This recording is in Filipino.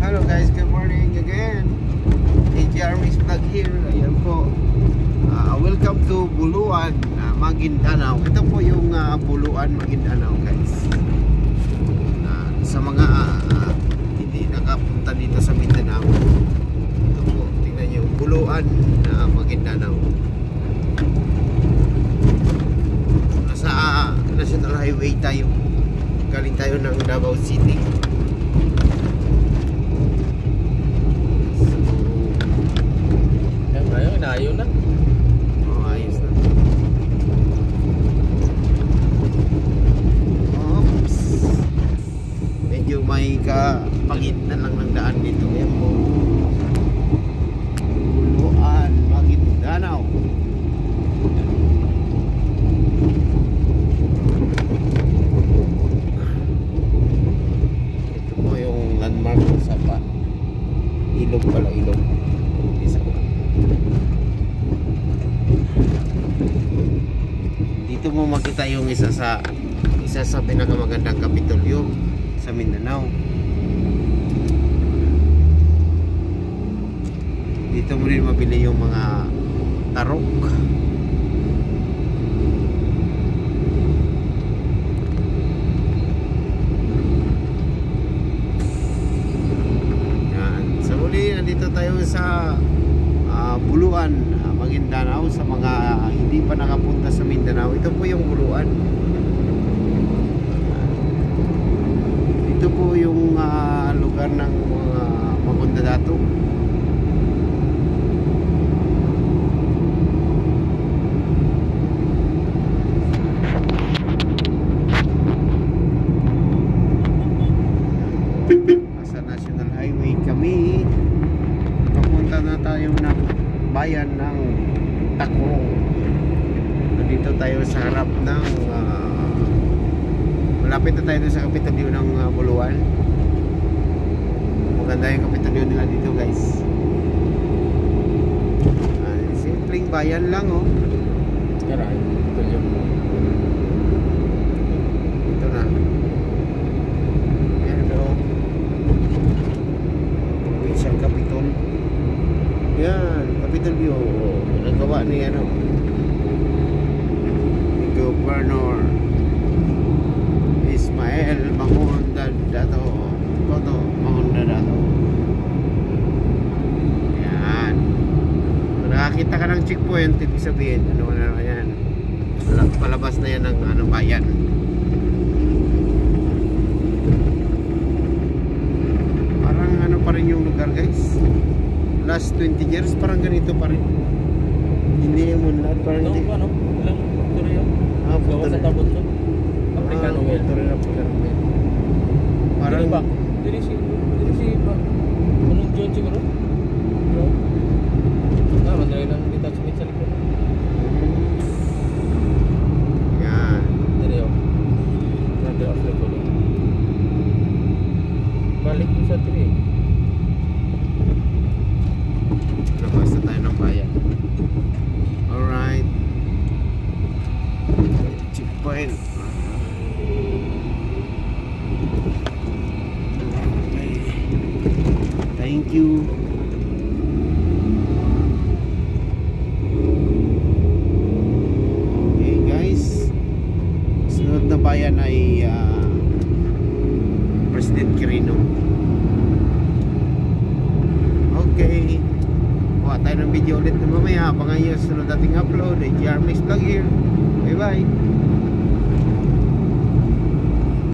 Hello guys, good morning again. AJRMix vlog here. Ayan po. Welcome to Buluan, Maguindanao. Ito po yung Buluan, Maguindanao guys. Sa mga hindi nakapunta dito sa Mindanao, ito po, tingnan nyo, Buluan, Maguindanao. Nasa National Highway tayo. Galing tayo ng Davao City. Ayun na. Oh, ayos na. Oops. Medyo may kapagitan lang ng daan dito. Ayan po. Buluan, Maguindanao. Ito po yung landmark sa ilog pala, ilog. Dito mo makita yung isa sa pinakamagandang kapitolyo sa Mindanao. Dito mo rin mabili yung mga tarok. Yan. Sa uli, nandito tayo sa Buluan, Maguindanao. Sa mga hindi pa nakapunta sa Mindanao, ito po yung Buluan. Ito po yung lugar ng Magundadato. Sa National Highway kami, papunta na tayo ng bayan ng Tacorong. Nandito tayo sa harap ng malapit na tayo sa kapitolyo ng Buluan. Maganda yung kapitolyo nila dito guys. Simpleng bayan lang oh. Karay, kapitolyo. Ito na. Ayan oh. Provincial Capitol. Yan, kapitolyo. Nagawa ni ano, ni Governor Ismael Magundadato. Toto Magundadato. Yan. Kung nakakita ka ng checkpoint, ibig sabihin ano na yan, palabas na yan ng ano, bayan. Parang ano pa rin yung lugar guys. Last 20 years parang ganito pa rin. Hindi mo lahat parang hindi. Ano? Ilang factory yun? Gawa sa tabot yun? African oil. Factory na po. Parang Dili ba? Dili si ba? Anong John siguro? No? Mandalay lang detachment sa likod. yan. Dili yun. Nandun off the polo. Balik mo sa 3. Labas na tayo ng bayan. Alright. Checkpoint. Okay. Thank you. Okay guys. Sunod na bayan ay President Quirino. Okay. Kuha tayo ng video ulit na mamaya. Abangan nyo sa sunod nating upload. AJRMix vlog here. Bye bye.